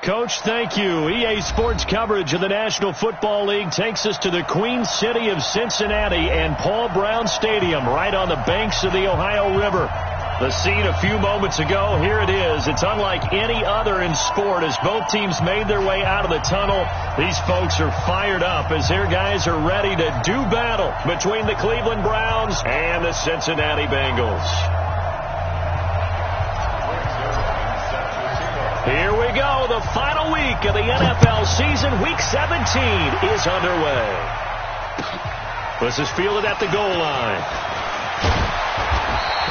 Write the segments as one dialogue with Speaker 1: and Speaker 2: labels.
Speaker 1: Coach, thank you. EA Sports coverage of the National Football League takes us to the Queen City of Cincinnati and Paul Brown Stadium right on the banks of the Ohio River. The scene a few moments ago, here it is. It's unlike any other in sport as both teams made their way out of the tunnel. These folks are fired up as their guys are ready to do battle between the Cleveland Browns and the Cincinnati Bengals. Here we go. The final week of the NFL season. Week 17 is underway. This is fielded at the goal line.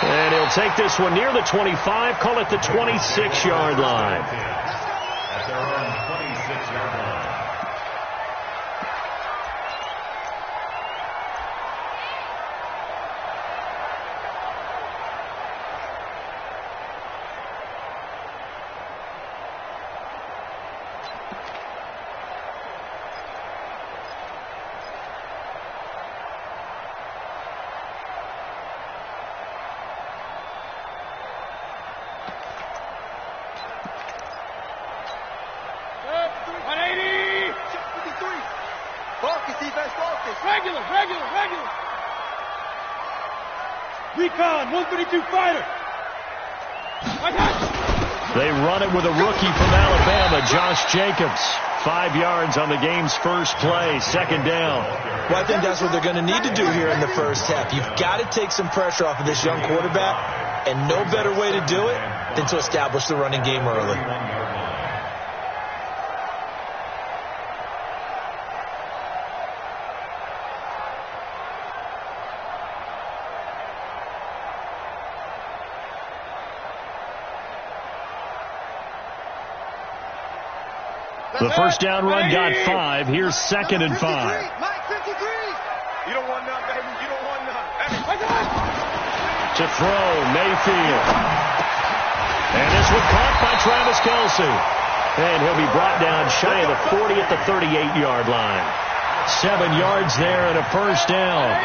Speaker 1: And he'll take this one near the 25, call it the 26-yard line. At their own 26-yard line.
Speaker 2: Regular. Recon, 132 fighter.
Speaker 1: They run it with a rookie from Alabama, Josh Jacobs. 5 yards on the game's first play, second down.
Speaker 3: Well, I think that's what they're going to need to do here in the first half. You've got to take some pressure off of this young quarterback, and no better way to do it than to establish the running game early.
Speaker 1: The first down run got 5. Here's second and 5.
Speaker 2: You don't want none, baby. You don't want none.
Speaker 1: To throw, Mayfield. And this one caught by Travis Kelce. And he'll be brought down shy of the 40 at the 38-yard line. 7 yards there and a first down.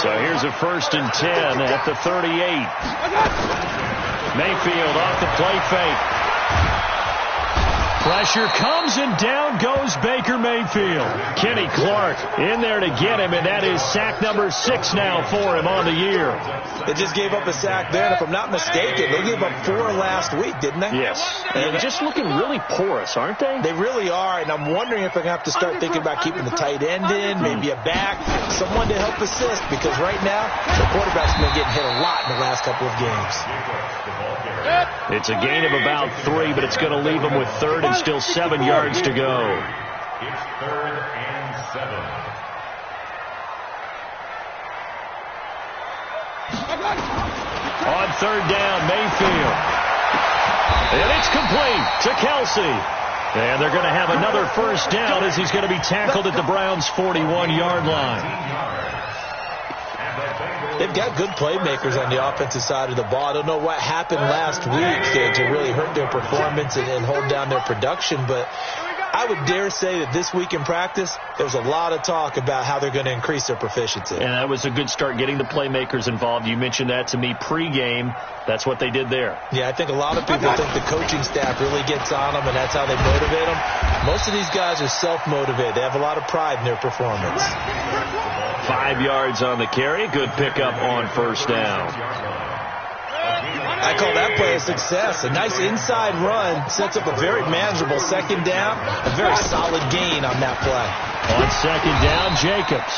Speaker 1: So here's a 1st and 10 at the 38. Mayfield off the play fake. Pressure comes, and down goes Baker Mayfield. Kenny Clark in there to get him, and that is sack number 6 now for him on the year.
Speaker 3: They just gave up a sack there, and if I'm not mistaken, they gave up 4 last week, didn't they?
Speaker 1: Yes. And just looking really porous, aren't they?
Speaker 3: They really are, and I'm wondering if they're going to have to start thinking about keeping the tight end in, maybe a back, someone to help assist, because right now, the quarterback's been getting hit a lot in the last couple of games.
Speaker 1: It's a gain of about 3, but it's going to leave them with 3rd and still 7 yards to go. It's 3rd and 7. On 3rd down, Mayfield. And it's complete to Kelce. And they're going to have another first down as he's going to be tackled at the Browns' 41-yard line.
Speaker 3: They've got good playmakers on the offensive side of the ball. I don't know what happened last week to really hurt their performance and hold down their production, but I would dare say that this week in practice, there's a lot of talk about how they're going to increase their proficiency.
Speaker 1: And that was a good start, getting the playmakers involved. You mentioned that to me pregame. That's what they did there.
Speaker 3: Yeah, I think a lot of people think the coaching staff really gets on them, and that's how they motivate them. Most of these guys are self-motivated. They have a lot of pride in their performance.
Speaker 1: 5 yards on the carry. Good pickup on first down.
Speaker 3: I call that play a success. A nice inside run sets up a very manageable second down. A very solid gain on that play.
Speaker 1: On second down, Jacobs.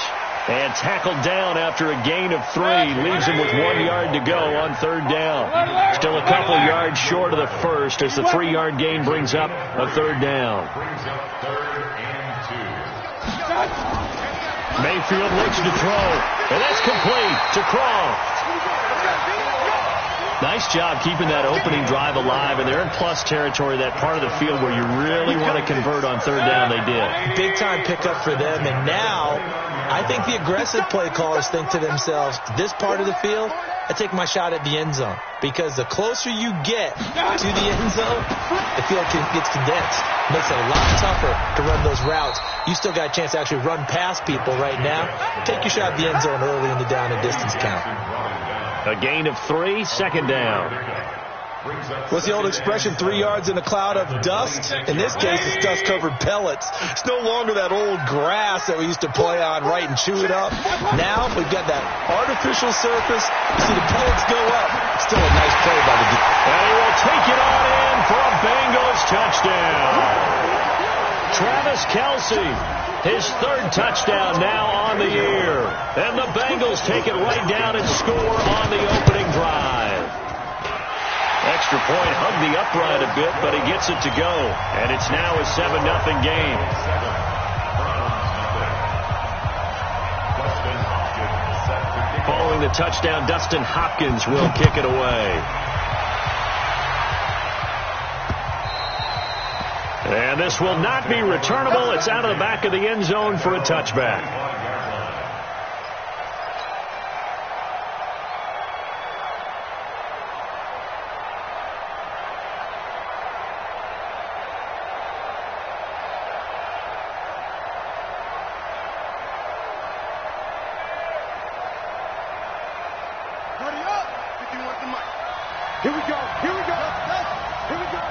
Speaker 1: And tackled down after a gain of 3. Leaves him with 1 yard to go on 3rd down. Still a couple yards short of the first as the 3-yard gain brings up a 3rd down. Mayfield looks to throw. And that's complete to Croft. Nice job keeping that opening drive alive, and they're in plus territory, that part of the field where you really want to convert on 3rd down. They did.
Speaker 3: Big-time pickup for them, and now I think the aggressive play callers think to themselves, this part of the field, I take my shot at the end zone, because the closer you get to the end zone, the field gets condensed. Makes it a lot tougher to run those routes. You still got a chance to actually run past people right now. Take your shot at the end zone early in the down and distance count.
Speaker 1: A gain of 3, second down.
Speaker 3: What's the old expression, 3 yards in a cloud of dust? In this case, it's dust-covered pellets. It's no longer that old grass that we used to play on, right, and chew it up. Now we've got that artificial surface. You see the pellets go up. Still a nice play by the defense.
Speaker 1: And he will take it on in for a Bengals touchdown. Travis Kelce, his 3rd touchdown now on the year. And the Bengals take it right down and score on the opening drive. Extra point hugged the upright a bit, but he gets it to go. And it's now a 7-0 game. Following the touchdown, Dustin Hopkins will kick it away. And this will not be returnable. It's out of the back of the end zone for a touchback.
Speaker 2: Here we go. Here we go. Here we go.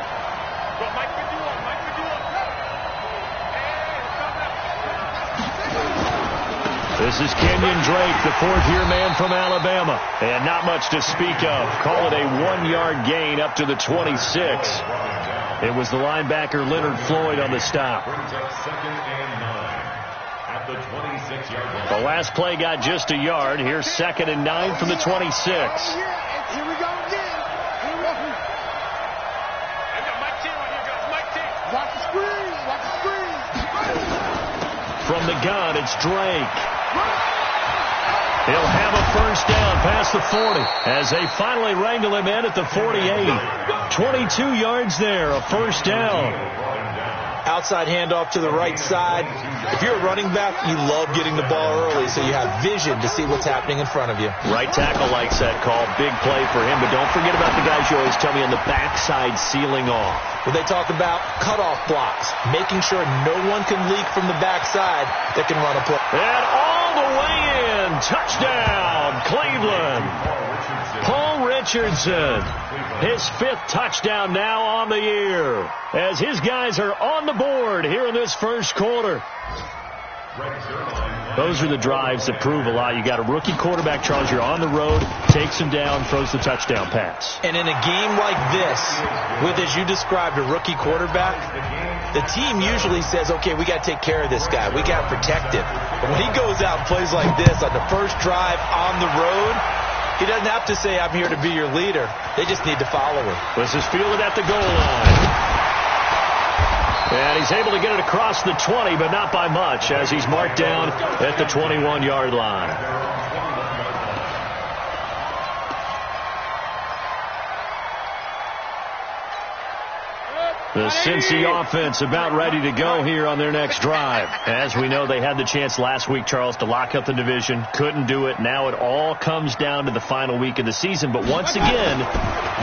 Speaker 2: Go, Mike 51. Mike 51.
Speaker 1: This is Kenyon Drake, the 4th-year man from Alabama. And not much to speak of. Call it a 1-yard gain up to the 26. It was the linebacker Leonard Floyd on the stop. The last play got just a yard. Here's 2nd and 9 from the 26.
Speaker 2: Here we go again. Watch the screen. Watch the screen.
Speaker 1: From the gun, it's Drake. He'll have a first down past the 40 as they finally wrangle him in at the 48. 22 yards there, a first down.
Speaker 3: Outside handoff to the right side. If you're a running back, you love getting the ball early so you have vision to see what's happening in front of you.
Speaker 1: Right tackle likes that call. Big play for him, but don't forget about the guys you always tell me on the backside sealing off.
Speaker 3: Well, they talk about cutoff blocks, making sure no one can leak from the backside that can run a play.
Speaker 1: And all the way in. Touchdown, Cleveland. Paul Richardson. His 5th touchdown now on the year as his guys are on the board here in this first quarter. Those are the drives that prove a lot. You got a rookie quarterback, Charles. You're on the road, takes him down, throws the touchdown pass.
Speaker 3: And in a game like this, with, as you described, a rookie quarterback, the team usually says, okay, we got to take care of this guy. We got to protect him. But when he goes out and plays like this on the first drive on the road, he doesn't have to say, I'm here to be your leader. They just need to follow him.
Speaker 1: This is fielded at the goal line. And he's able to get it across the 20, but not by much, as he's marked down at the 21-yard line. The Cincy offense about ready to go here on their next drive. As we know, they had the chance last week, Charles, to lock up the division. Couldn't do it. Now it all comes down to the final week of the season. But once again,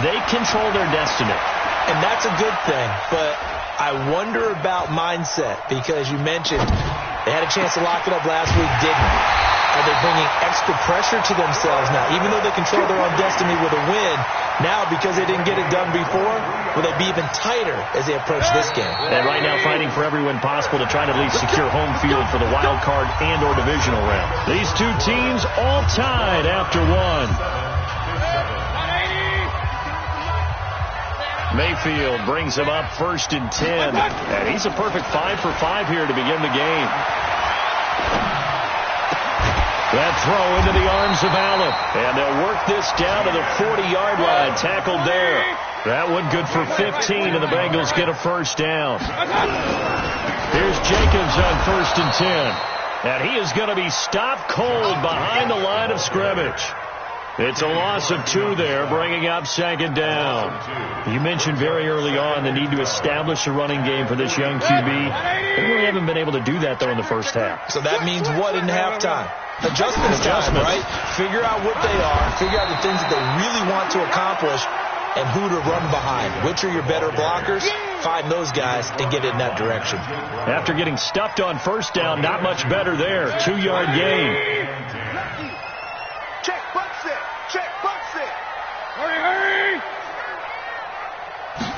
Speaker 1: they control their destiny.
Speaker 3: And that's a good thing. But I wonder about mindset, because you mentioned they had a chance to lock it up last week, didn't. Are they bringing extra pressure to themselves now? Even though they control their own destiny with a win, now because they didn't get it done before, will they be even tighter as they approach this game?
Speaker 1: And right now fighting for every win possible to try to at least secure home field for the wild card and or divisional round. These two teams all tied after one. Mayfield brings him up 1st and 10. And he's a perfect 5 for 5 here to begin the game. That throw into the arms of Allen. And they'll work this down to the 40-yard line. Tackled there. That one good for 15, and the Bengals get a first down. Here's Jacobs on 1st and 10. And he is going to be stopped cold behind the line of scrimmage. It's a loss of 2 there, bringing up 2nd down. You mentioned very early on the need to establish a running game for this young QB. They really haven't been able to do that, though, in the first half.
Speaker 3: So that means what in halftime? Adjustments time, right? Figure out what they are, figure out the things that they really want to accomplish, and who to run behind. Which are your better blockers? Find those guys and get in that direction.
Speaker 1: After getting stuffed on 1st down, not much better there. 2-yard gain.
Speaker 2: Check, butt set. Check, butt set. Hurry, hurry.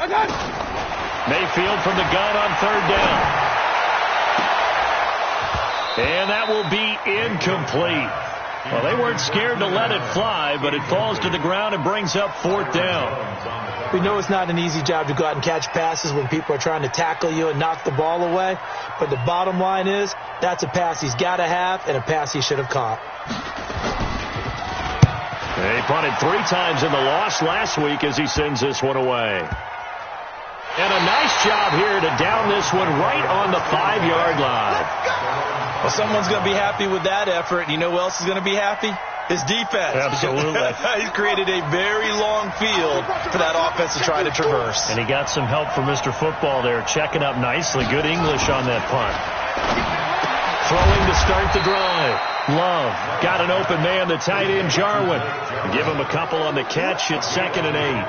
Speaker 1: Mayfield from the gun on third down. And that will be incomplete. Well, they weren't scared to let it fly, but it falls to the ground and brings up fourth down.
Speaker 3: We know it's not an easy job to go out and catch passes when people are trying to tackle you and knock the ball away. But the bottom line is, that's a pass he's got to have and a pass he should have caught.
Speaker 1: They punted 3 times in the loss last week as he sends this one away. And a nice job here to down this one right on the 5-yard line.
Speaker 3: Well, someone's going to be happy with that effort. And you know who else is going to be happy? His defense.
Speaker 1: Absolutely.
Speaker 3: He's created a very long field for that offense to try to traverse.
Speaker 1: And he got some help from Mr. Football there, checking up nicely. Good English on that punt. Throwing to start the drive. Love got an open man, the tight end Jarwin. Give him a couple on the catch. It's 2nd and 8.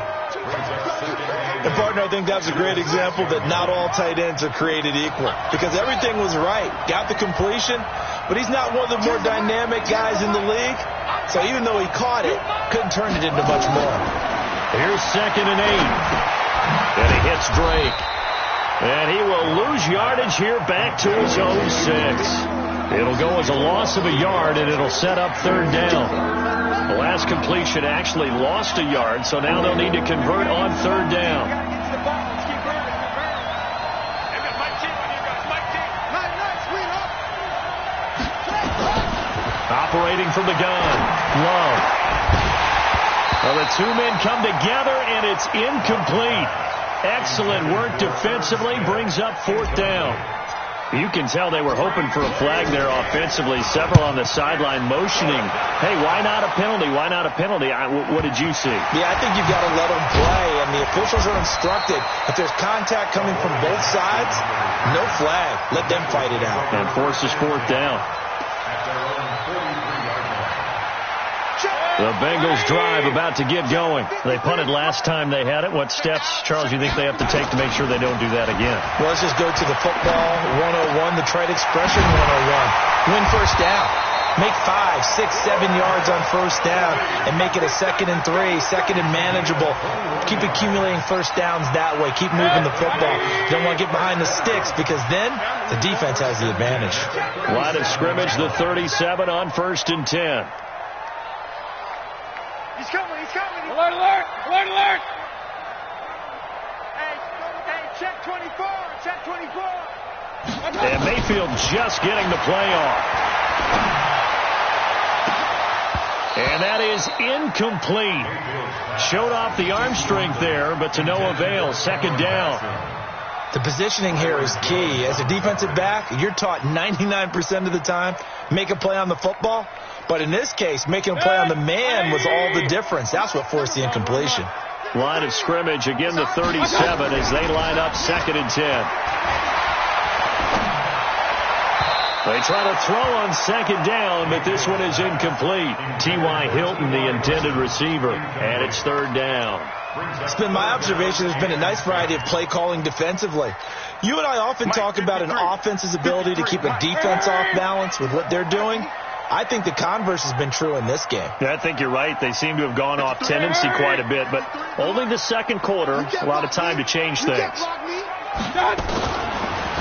Speaker 3: And, partner, I think that's a great example that not all tight ends are created equal. Because everything was right. Got the completion, but he's not one of the more dynamic guys in the league. So even though he caught it, couldn't turn it into much more.
Speaker 1: Here's 2nd and 8. And he hits Drake. And he will lose yardage here back to his own 6. It'll go as a loss of a yard, and it'll set up third down. The last completion actually lost a yard, so now they'll need to convert on third down. Operating from the gun, Love. Well, the 2 men come together, and it's incomplete. Excellent work defensively, brings up fourth down. You can tell they were hoping for a flag there offensively. Several on the sideline motioning, hey, why not a penalty? Why not a penalty? What did you see?
Speaker 3: Yeah, I think you've got to let them play, and the officials are instructed. If there's contact coming from both sides, no flag. Let them fight it out.
Speaker 1: And forces fourth down. The Bengals drive about to get going. They punted last time they had it. What steps, Charles, you think they have to take to make sure they don't do that again?
Speaker 3: Well, let's just go to the football 101, the trade expression 101. Win first down. Make 5, 6, 7 yards on first down and make it a 2nd and 3, 2nd and manageable. Keep accumulating first downs that way. Keep moving the football. You don't want to get behind the sticks because then the defense has the advantage.
Speaker 1: Line of scrimmage, the 37 on 1st and 10.
Speaker 2: He's coming, he's coming.
Speaker 4: Alert, alert, alert, alert.
Speaker 2: Hey, check 24, check 24.
Speaker 1: And Mayfield just getting the play off. And that is incomplete. Showed off the arm strength there, but to no avail. 2nd down.
Speaker 3: The positioning here is key. As a defensive back, you're taught 99% of the time, make a play on the football. But in this case, making a play on the man was all the difference. That's what forced the incompletion.
Speaker 1: Line of scrimmage, again the 37 as they line up 2nd and 10. They try to throw on 2nd down, but this one is incomplete. T.Y. Hilton, the intended receiver, and it's 3rd down.
Speaker 3: It's been my observation there's been a nice variety of play calling defensively. You and I often talk about an offense's ability to keep a defense off balance with what they're doing. I think the converse has been true in this game.
Speaker 1: Yeah, I think you're right. They seem to have gone off tendency quite a bit, but only the 2nd quarter, a lot of time to change things.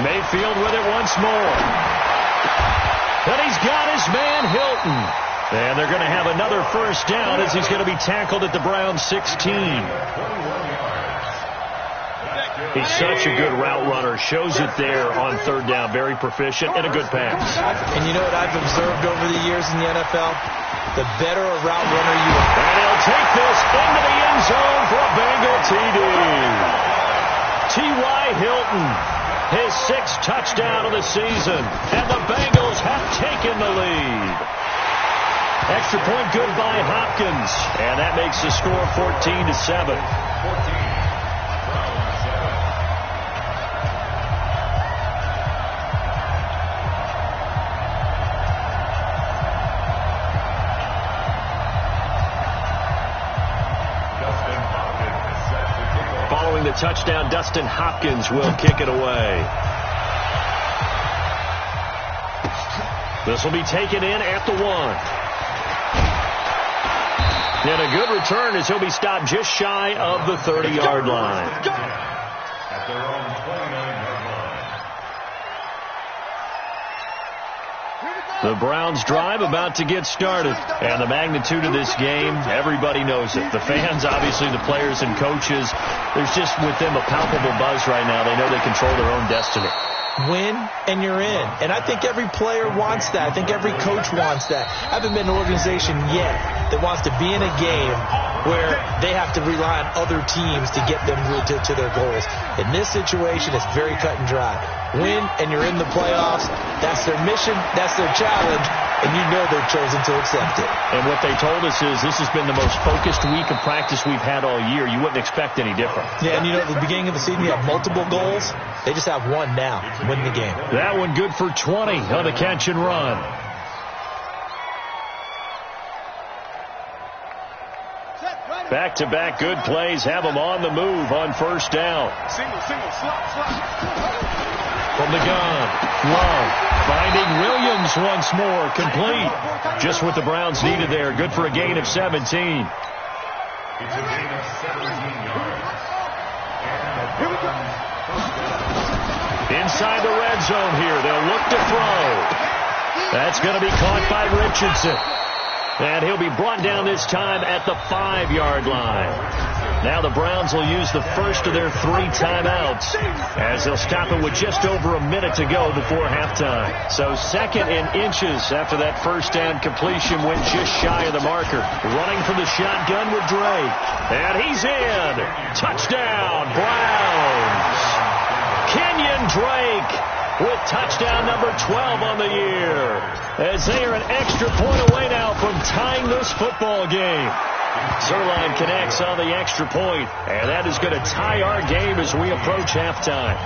Speaker 1: Mayfield with it once more. And he's got his man Hilton. And they're going to have another first down as he's going to be tackled at the Browns 16. He's such a good route runner. Shows it there on 3rd down. Very proficient and a good pass.
Speaker 3: And you know what I've observed over the years in the NFL? The better a route runner you are.
Speaker 1: And he'll take this into the end zone for a Bengal TD. T.Y. Hilton, his 6th touchdown of the season. And the Bengals have taken the lead. Extra point good by Hopkins. And that makes the score 14-7. Following the touchdown, Dustin Hopkins will kick it away. This will be taken in at the 1. And a good return as he'll be stopped just shy of the 30-yard line.
Speaker 2: At their own 29-yard line.
Speaker 1: The Browns drive about to get started. And the magnitude of this game, everybody knows it. The fans, obviously, the players and coaches, there's just with them a palpable buzz right now. They know they control their own destiny.
Speaker 3: Win, and you're in. And I think every player wants that. I think every coach wants that. I haven't been in an organization yet that wants to be in a game where they have to rely on other teams to get them to their goals. In this situation, it's very cut and dry. Win, and you're in the playoffs. That's their mission. That's their challenge. And you know they've chosen to accept it.
Speaker 1: And what they told us is this has been the most focused week of practice we've had all year. You wouldn't expect any different.
Speaker 3: Yeah, and you know, at the beginning of the season, you have multiple goals. They just have one now. Win the game.
Speaker 1: That one good for 20 on the catch and run. Back-to-back good plays have them on the move on first down.
Speaker 2: Single, slot.
Speaker 1: From the gun, Love finding Williams once more, complete. Just what the Browns needed there. Good for a gain of 17.
Speaker 2: It's a gain of 17 yards. Here we go.
Speaker 1: Inside the red zone here. They'll look to throw. That's going to be caught by Richardson. And he'll be brought down this time at the 5-yard line. Now the Browns will use the first of their 3 timeouts as they'll stop it with just over a minute to go before halftime. So 2nd and inches after that first down completion went just shy of the marker. Running from the shotgun with Drake. And he's in. Touchdown, Browns. Kenyon Drake with touchdown number 12 on the year, as they are an extra point away now from tying this football game. Zerline connects on the extra point, and that is going to tie our game as we approach halftime.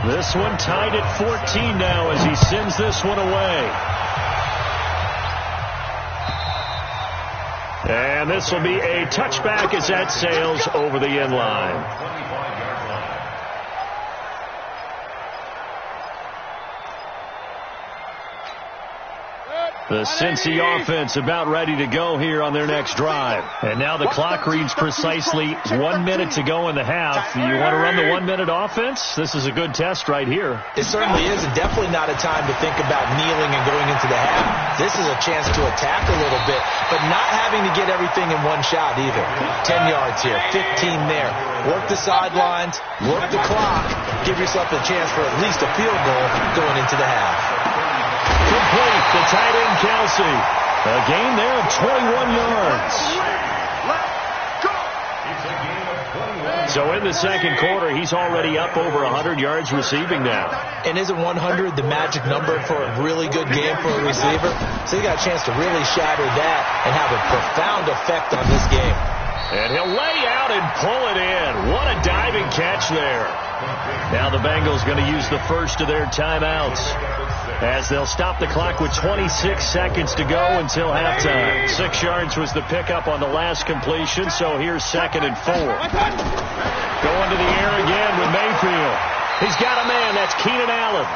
Speaker 1: This one tied at 14 now as he sends this one away. And this will be a touchback as that sails over the end line. The Cincy offense about ready to go here on their next drive. And now the clock reads precisely 1 minute to go in the half. You want to run the 1 minute offense? This is a good test right here.
Speaker 3: It certainly is, and definitely not a time to think about kneeling and going into the half. This is a chance to attack a little bit, but not having to get everything in one shot either. 10 yards here, 15 there. Work the sidelines, work the clock, give yourself a chance for at least a field goal going into the half.
Speaker 1: Complete to tight end Kelsey. A gain there of 21 yards. So in the second quarter, he's already up over 100 yards receiving now.
Speaker 3: And isn't 100 the magic number for a really good game for a receiver? So you got a chance to really shatter that and have a profound effect on this game.
Speaker 1: And he'll lay out and pull it in. What a diving catch there. Now the Bengals going to use the first of their timeouts as they'll stop the clock with 26 seconds to go until halftime. 6 yards was the pickup on the last completion, so here's 2nd and 4. Going to the air again with Mayfield. He's got a man. That's Keenan Allen.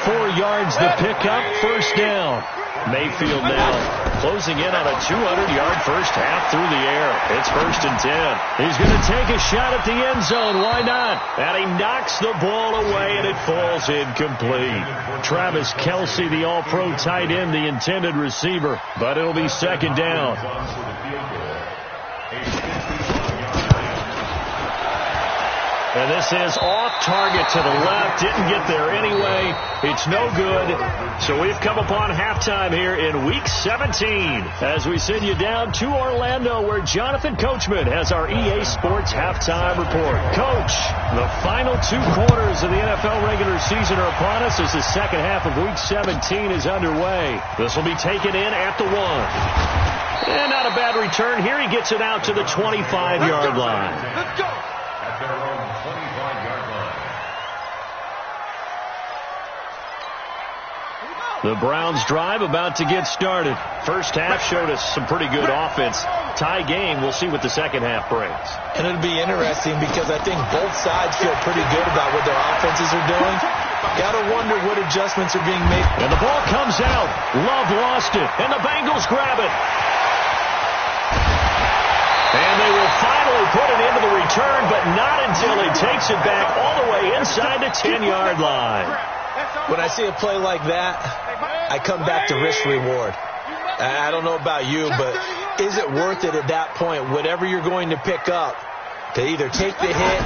Speaker 1: 4 yards the pickup, first down. Mayfield now closing in on a 200-yard first half through the air. It's 1st and 10. He's going to take a shot at the end zone. Why not? And he knocks the ball away, and it falls incomplete. Travis Kelce, the all-pro tight end, the intended receiver, but it'll be 2nd down. And this is off target to the left. Didn't get there anyway. It's no good. So we've come upon halftime here in Week 17 as we send you down to Orlando where Jonathan Coachman has our EA Sports Halftime Report. Coach, the final 2 quarters of the NFL regular season are upon us as the second half of Week 17 is underway. This will be taken in at the 1. And not a bad return here. He gets it out to the 25-yard line.
Speaker 2: Let's go. At their own 25-yard line.
Speaker 1: The Browns drive about to get started. First half showed us some pretty good offense. Tie game. We'll see what the second half brings.
Speaker 3: And it'll be interesting because I think both sides feel pretty good about what their offenses are doing. Got to wonder what adjustments are being made.
Speaker 1: And the ball comes out. Love lost it. And the Bengals grab it. they will finally put it into the return, but not until he takes it back all the way inside the 10-yard line.
Speaker 3: When I see a play like that, I come back to risk-reward. I don't know about you, but is it worth it at that point, whatever you're going to pick up, to either take the hit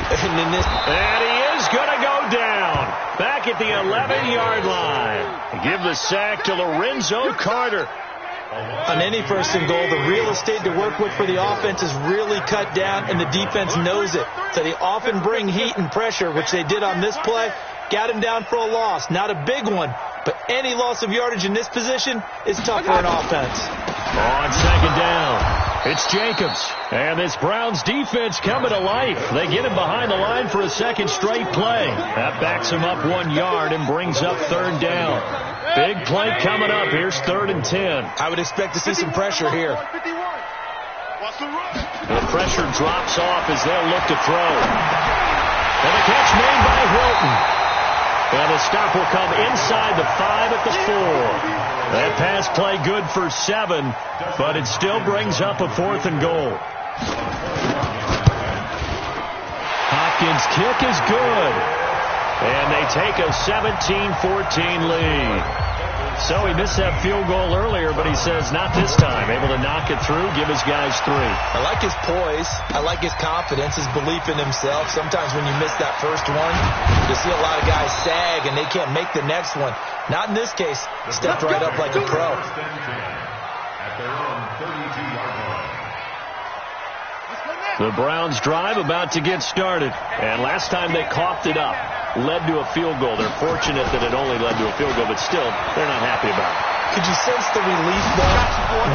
Speaker 3: and
Speaker 1: he is going to go down back at the 11-yard line. Give the sack to Lorenzo Carter.
Speaker 3: On any first and goal, the real estate to work with for the offense is really cut down, and the defense knows it. So they often bring heat and pressure, which they did on this play. Got him down for a loss. Not a big one, but any loss of yardage in this position is tough for an offense.
Speaker 1: On second down, it's Jacobs. And this Browns defense coming to life. They get him behind the line for a second straight play. That backs him up 1 yard and brings up third down. Big play coming up. Here's 3rd and 10.
Speaker 3: I would expect to see some pressure here.
Speaker 1: The pressure drops off as they'll look to throw. And the catch made by Hilton. And the stop will come inside the 5 at the 4. That pass play good for 7, but it still brings up a 4th and goal. Hopkins' kick is good. And they take a 17-14 lead. So he missed that field goal earlier, but he says not this time. Able to knock it through, give his guys 3.
Speaker 3: I like his poise. I like his confidence, his belief in himself. Sometimes when you miss that first one, you see a lot of guys sag and they can't make the next one. Not in this case. Stepped right up like a pro.
Speaker 1: The Browns drive about to get started. And last time they coughed it up. Led to a field goal. They're fortunate that it only led to a field goal, but still, they're not happy about it.
Speaker 3: Could you sense the relief, though,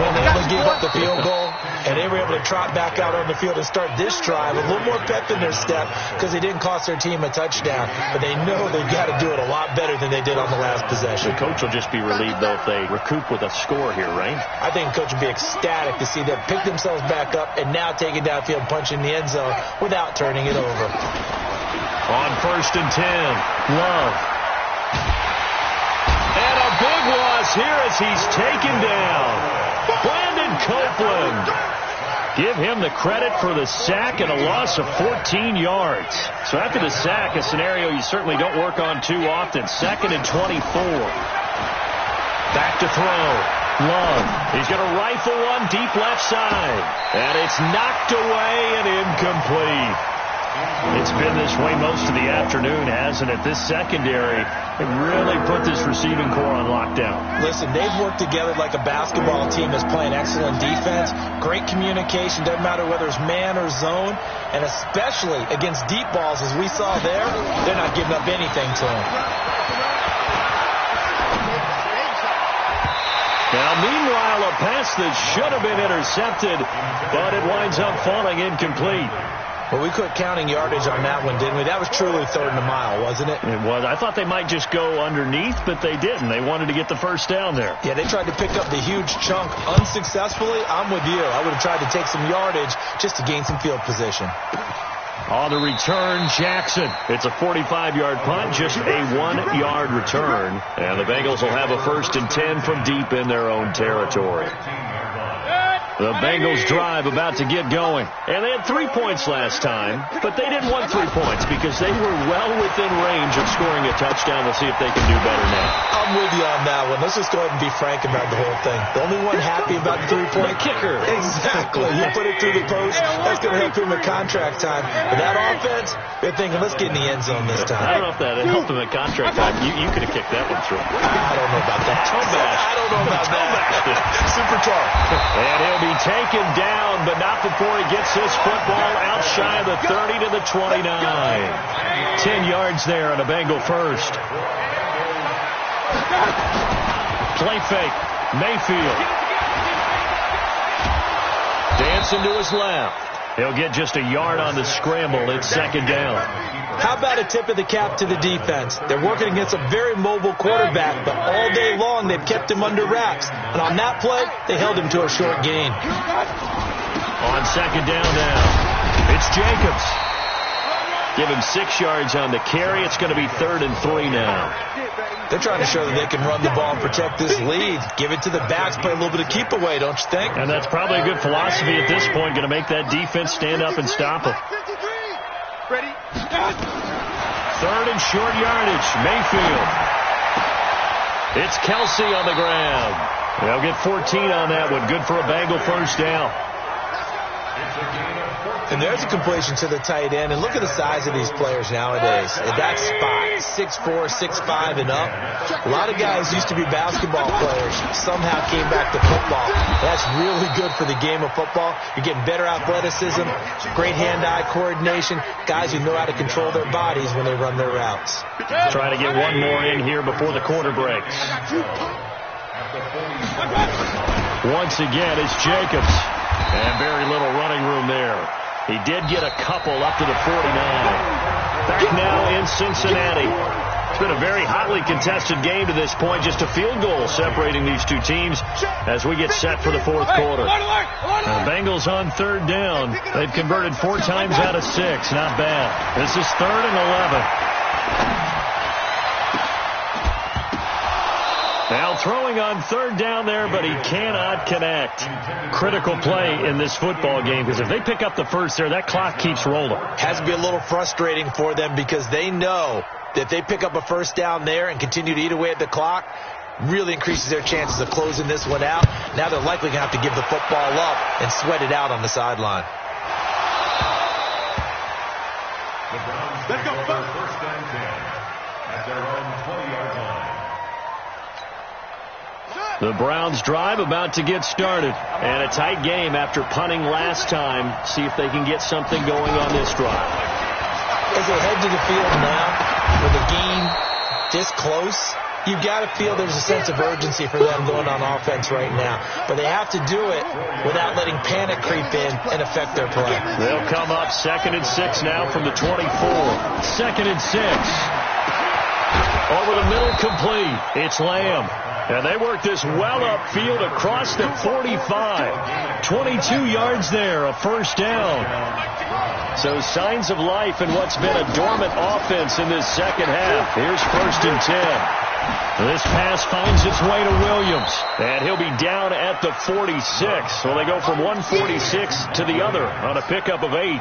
Speaker 3: when they only gave up the field goal and they were able to trot back out on the field and start this drive? A little more pep in their step because they didn't cost their team a touchdown, but they know they've got to do it a lot better than they did on the last possession.
Speaker 1: The coach will just be relieved, though, if they recoup with a score here, right?
Speaker 3: I think the coach will be ecstatic to see them pick themselves back up and now take it downfield, punch in the end zone without turning it over.
Speaker 1: On 1st and 10, Love. And a big loss here as he's taken down. Brandon Copeland. Give him the credit for the sack and a loss of 14 yards. So after the sack, a scenario you certainly don't work on too often. 2nd and 24. Back to throw. Love. He's going to rifle one deep left side. And it's knocked away and incomplete. It's been this way most of the afternoon, hasn't it? This secondary really put this receiving core on lockdown.
Speaker 3: Listen, they've worked together like a basketball team that's playing excellent defense. Great communication, doesn't matter whether it's man or zone. And especially against deep balls, as we saw there, they're not giving up anything to them.
Speaker 1: Now, meanwhile, a pass that should have been intercepted, but it winds up falling incomplete.
Speaker 3: Well, we quit counting yardage on that one, didn't we? That was truly 3rd and a mile, wasn't it?
Speaker 1: It was. I thought they might just go underneath, but they didn't. They wanted to get the first down there.
Speaker 3: Yeah, they tried to pick up the huge chunk unsuccessfully. I'm with you. I would have tried to take some yardage just to gain some field position.
Speaker 1: On the return, Jackson. It's a 45-yard punt, just a 1-yard return. And the Bengals will have a 1st and 10 from deep in their own territory. The Bengals drive about to get going. And they had 3 points last time, but they didn't want 3 points because they were well within range of scoring a touchdown. We'll see if they can do better now.
Speaker 3: I'm with you on that one. Let's just go ahead and be frank about the whole thing. The only one happy about the 3-point
Speaker 1: kicker.
Speaker 3: Exactly. You put it through the post. That's going to help him at contract time. But that offense, they're thinking, let's get in the end zone this time.
Speaker 1: I don't know if that helped him at contract time. You could have kicked that one through.
Speaker 3: I don't know about that.
Speaker 1: I
Speaker 3: don't know about that. Super tough.
Speaker 1: And he'll be taken down, but not before he gets this football out shy of the 30 to the 29. 10 yards there on a Bengal first. Play fake. Mayfield. Dancing to his left. He'll get just a yard on the scramble. It's 2nd down.
Speaker 3: How about a tip of the cap to the defense? They're working against a very mobile quarterback, but all day long they've kept him under wraps. And on that play, they held him to a short gain.
Speaker 1: On 2nd down now, it's Jacobs. Give him 6 yards on the carry. It's going to be 3rd and 3 now.
Speaker 3: They're trying to show that they can run the ball and protect this lead. Give it to the backs, play a little bit of keep away, don't you think?
Speaker 1: And that's probably a good philosophy at this point, going to make that defense stand up and stop them.
Speaker 2: Ready?
Speaker 1: 3rd and short yardage. Mayfield. It's Kelsey on the ground. They'll get 14 on that one. Good for a Bengal first down.
Speaker 3: And there's a completion to the tight end. And look at the size of these players nowadays. At that spot, 6'4", 6'5", and up. A lot of guys used to be basketball players, somehow came back to football. That's really good for the game of football. You're getting better athleticism, great hand-eye coordination, guys who know how to control their bodies when they run their routes.
Speaker 1: Trying to get one more in here before the quarter breaks. Once again, it's Jacobs. And very little running room there. He did get a couple up to the 49. Back now in Cincinnati. It's been a very hotly contested game to this point. Just a field goal separating these two teams as we get set for the fourth quarter. The Bengals on 3rd down. They've converted 4 times out of 6. Not bad. This is 3rd and 11. Now throwing on 3rd down there, but he cannot connect. Critical play in this football game, because if they pick up the first there, that clock keeps rolling.
Speaker 3: Has to be a little frustrating for them because they know that if they pick up a first down there and continue to eat away at the clock, really increases their chances of closing this one out. Now they're likely going to have to give the football up and sweat it out on the sideline.
Speaker 2: Let's go.
Speaker 4: First and 10 at their own 20-yard line.
Speaker 1: The Browns drive about to get started. And a tight game after punting last time. See if they can get something going on this drive.
Speaker 3: As they head to the field now, with the game this close, you've got to feel there's a sense of urgency for them going on offense right now. But they have to do it without letting panic creep in and affect their play.
Speaker 1: They'll come up 2nd and 6 now from the 24. 2nd and 6. Over the middle, complete. It's Lamb. And they work this well upfield across the 45. 22 yards there, a first down. So signs of life in what's been a dormant offense in this second half. Here's 1st and 10. This pass finds its way to Williams. And he'll be down at the 46. So they go from 146 to the other on a pickup of 8.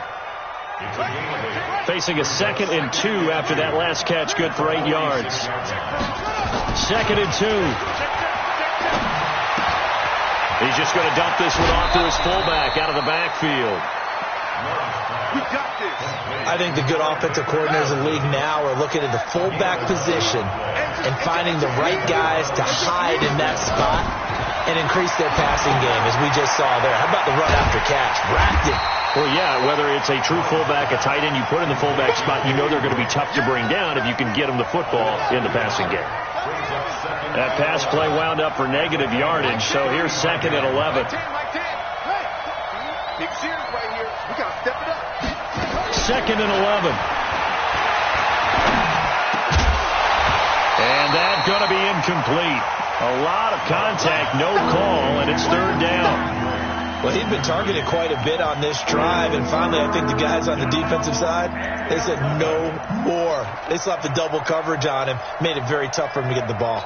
Speaker 1: Facing a 2nd and 2 after that last catch, good for 8 yards. 2nd and 2. He's just going to dump this one off to his fullback out of the backfield.
Speaker 2: We got this.
Speaker 3: I think the good offensive coordinators in the league now are looking at the fullback position and finding the right guys to hide in that spot and increase their passing game, as we just saw there. How about the run after catch? Racked it.
Speaker 1: Well, yeah, whether it's a true fullback, a tight end you put in the fullback spot, you know they're going to be tough to bring down if you can get them the football in the passing game. That pass play wound up for negative yardage, so here's 2nd and 11.
Speaker 2: Big series right here. We got to step it up.
Speaker 1: 2nd and 11. And that's going to be incomplete. A lot of contact, no call, and it's 3rd down.
Speaker 3: Well, he'd been targeted quite a bit on this drive, and finally I think the guys on the defensive side, they said no more. They slapped the double coverage on him, made it very tough for him to get the ball.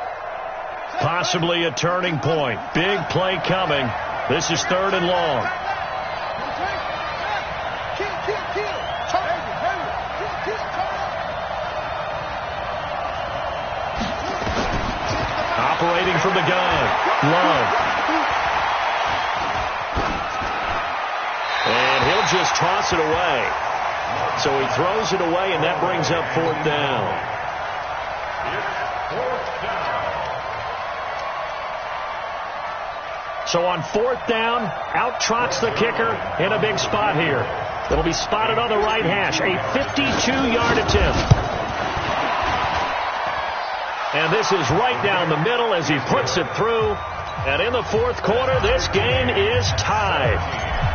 Speaker 1: Possibly a turning point. Big play coming. This is 3rd and long. Operating from the gun. Love. And he'll just toss it away. So he throws it away, and that brings up 4th down. So on 4th down, out trots the kicker in a big spot here. It'll be spotted on the right hash. A 52-yard attempt. And this is right down the middle as he puts it through. And in the fourth quarter, this game is tied.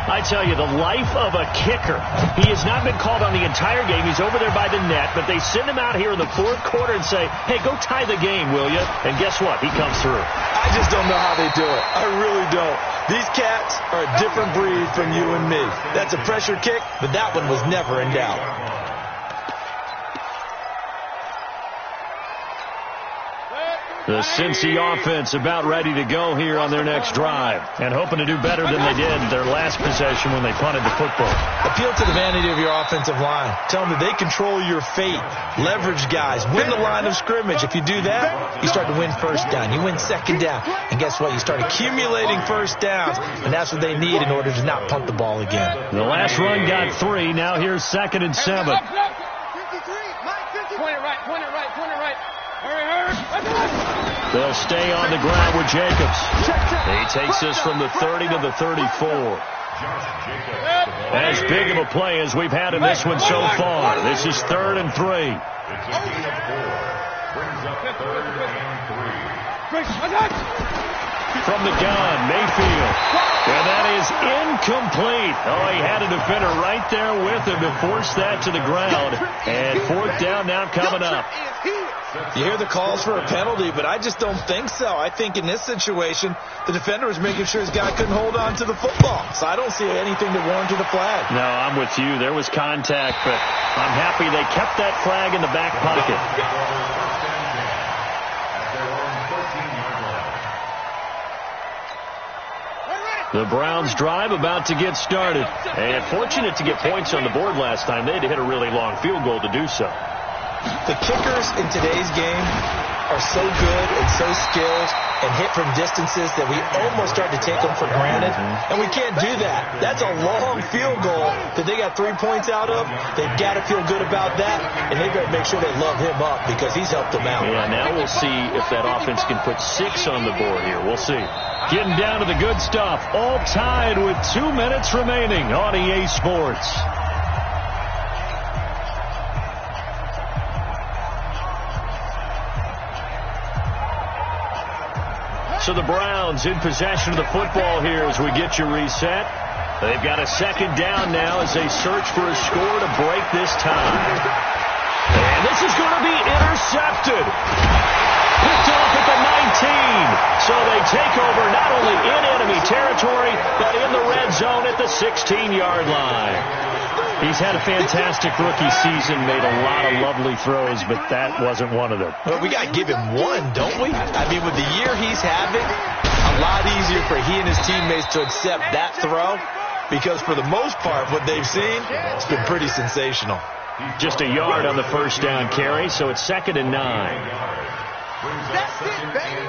Speaker 1: I tell you, the life of a kicker. He has not been called on the entire game. He's over there by the net, but they send him out here in the fourth quarter and say, hey, go tie the game, will you? And guess what? He comes through.
Speaker 3: I just don't know how they do it. I really don't. These cats are a different breed from you and me. That's a pressure kick, but that one was never in doubt.
Speaker 1: The Cincy offense about ready to go here on their next drive and hoping to do better than they did their last possession when they punted the football.
Speaker 3: Appeal to the vanity of your offensive line. Tell them that they control your fate. Leverage guys. Win the line of scrimmage. If you do that, you start to win first down. You win second down. And guess what? You start accumulating first downs. And that's what they need in order to not punt the ball again.
Speaker 1: The last run got 3. Now here's 2nd and 7.
Speaker 2: Point it right. Hurry.
Speaker 1: They'll stay on the ground with Jacobs. He takes us from the 30 to the 34. As big of a play as we've had in this one so far. This is 3rd and 3.
Speaker 4: It's a gain of 4. Brings up 3rd and 3.
Speaker 1: From the gun, Mayfield. And that is incomplete. Oh, he had a defender right there with him to force that to the ground. And 4th down now coming up.
Speaker 3: You hear the calls for a penalty, but I just don't think so. I think in this situation, the defender was making sure his guy couldn't hold on to the football. So I don't see anything to warrant a flag.
Speaker 1: No, I'm with you. There was contact, but I'm happy they kept that flag in the back pocket. The Browns drive about to get started. And fortunate to get points on the board last time. They had to hit a really long field goal to do so.
Speaker 3: The kickers in today's game are so good and so skilled and hit from distances that we almost start to take them for granted. And we can't do that. That's a long field goal that they got 3 points out of. They've got to feel good about that, and they've got to make sure they love him up because he's helped them out.
Speaker 1: Yeah, now we'll see if that offense can put 6 on the board here. We'll see. Getting down to the good stuff. All tied with 2 minutes remaining on EA Sports. So the Browns in possession of the football here as we get you reset. They've got a 2nd down now as they search for a score to break this tie. And this is going to be intercepted. Picked off at the 19. So they take over not only in enemy territory, but in the red zone at the 16-yard line. He's had a fantastic rookie season, made a lot of lovely throws, but that wasn't one of them.
Speaker 3: Well, we got to give him one, don't we? I mean, with the year he's having, a lot easier for he and his teammates to accept that throw because for the most part, what they've seen, it's been pretty sensational.
Speaker 1: Just a yard on the first down carry, so it's 2nd and 9.
Speaker 2: That's it, baby.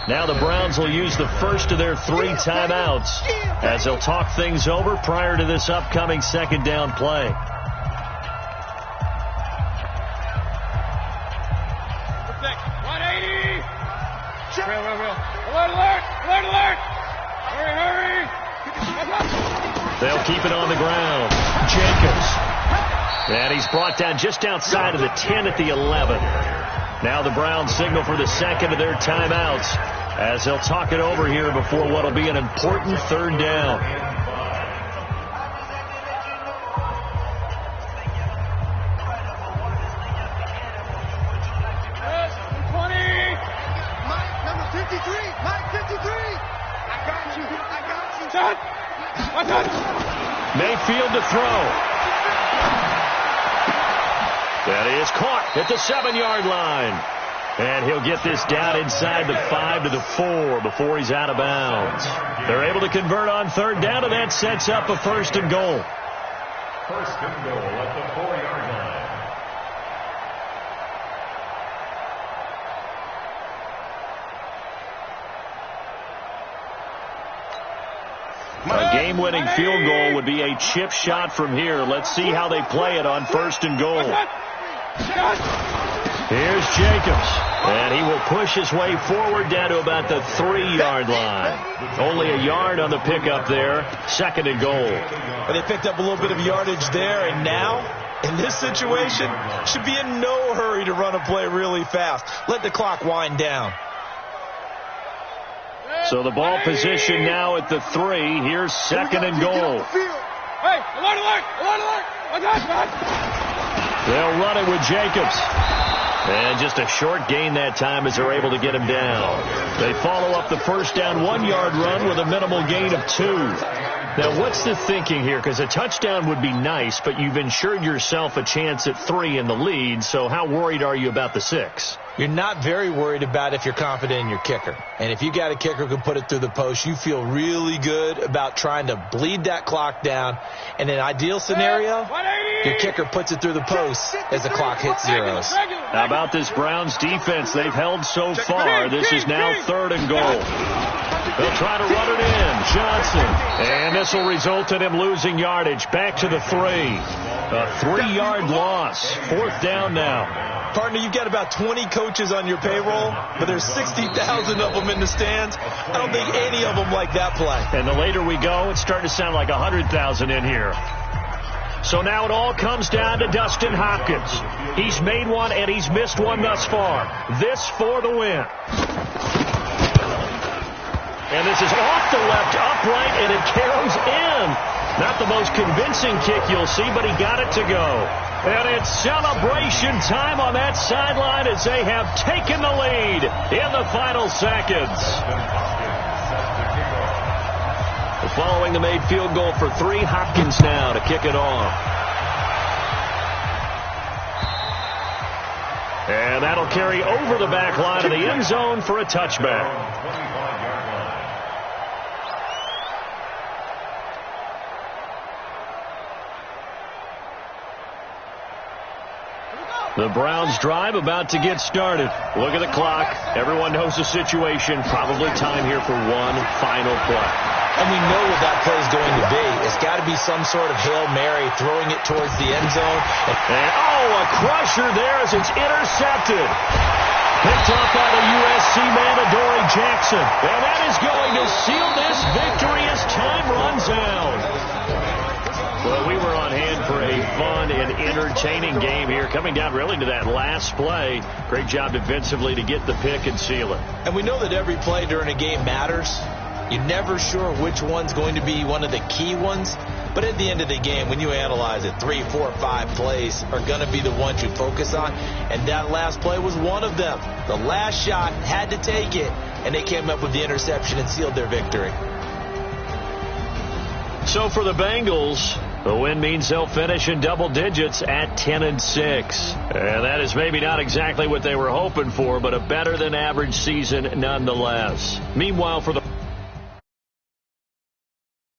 Speaker 1: Now the Browns will use the first of their 3 timeouts as they'll talk things over prior to this upcoming 2nd down play.
Speaker 2: 180. Real. Alert. Hurry.
Speaker 1: They'll keep it on the ground. Jacobs. And he's brought down just outside of the 10 at the 11. Now the Browns signal for the 2nd of their timeouts as they'll talk it over here before what will be an important 3rd down.
Speaker 2: Number 53. I got you.
Speaker 1: Mayfield to throw. That is caught at the 7-yard line. And he'll get this down inside the 5 to the 4 before he's out of bounds. They're able to convert on 3rd down, and that sets up a 1st and goal.
Speaker 4: 1st and goal at the 4-yard line.
Speaker 1: A game-winning field goal would be a chip shot from here. Let's see how they play it on 1st and goal. Here's Jacobs, and he will push his way forward down to about the 3-yard line. Only a yard on the pickup there. 2nd and goal.
Speaker 3: But they picked up a little bit of yardage there, and now, in this situation, should be in no hurry to run a play really fast. Let the clock wind down.
Speaker 1: So the ball position now at the 3. Here's 2nd and goal.
Speaker 2: Hey, alert.
Speaker 1: They'll run it with Jacobs. And just a short gain that time as they're able to get him down. They follow up the first down 1-yard run with a minimal gain of 2. Now, what's the thinking here? Because a touchdown would be nice, but you've ensured yourself a chance at 3 in the lead, so how worried are you about the 6?
Speaker 3: You're not very worried about if you're confident in your kicker. And if you got a kicker who can put it through the post, you feel really good about trying to bleed that clock down. In an ideal scenario, your kicker puts it through the post as the clock hits zeros.
Speaker 1: How about this Browns defense? They've held so far. This is now 3rd and goal. They'll try to run it in. Johnson. And this will result in him losing yardage. Back to the 3. A 3-yard loss. 4th down now.
Speaker 3: Partner, you've got about 20 coaches on your payroll, but there's 60,000 of them in the stands. I don't think any of them like that play.
Speaker 1: And the later we go, it's starting to sound like 100,000 in here. So now it all comes down to Dustin Hopkins. He's made one and he's missed one thus far. This for the win. And this is off the left upright, and it caroms in. Not the most convincing kick you'll see, but he got it to go. And it's celebration time on that sideline as they have taken the lead in the final seconds. Following the made field goal for 3, Hopkins now to kick it off. And that'll carry over the back line of the end zone for a touchback. The Browns drive about to get started. Look at the clock. Everyone knows the situation. Probably time here for one final play.
Speaker 3: And we know what that play is going to be. It's got to be some sort of Hail Mary, throwing it towards the end zone.
Speaker 1: And, a crusher there as it's intercepted. Picked up by the USC man, Adoree Jackson. And that is going to seal this victory as time runs out. Well, we were on hand for a fun and entertaining game here, coming down really to that last play. Great job defensively to get the pick and seal it.
Speaker 3: And we know that every play during a game matters. You're never sure which one's going to be one of the key ones. But at the end of the game, when you analyze it, 3, 4, 5 plays are going to be the ones you focus on. And that last play was one of them. The last shot had to take it, and they came up with the interception and sealed their victory.
Speaker 1: So for the Bengals, the win means they'll finish in double digits at 10-6. And that is maybe not exactly what they were hoping for, but a better than average season nonetheless. Meanwhile, for the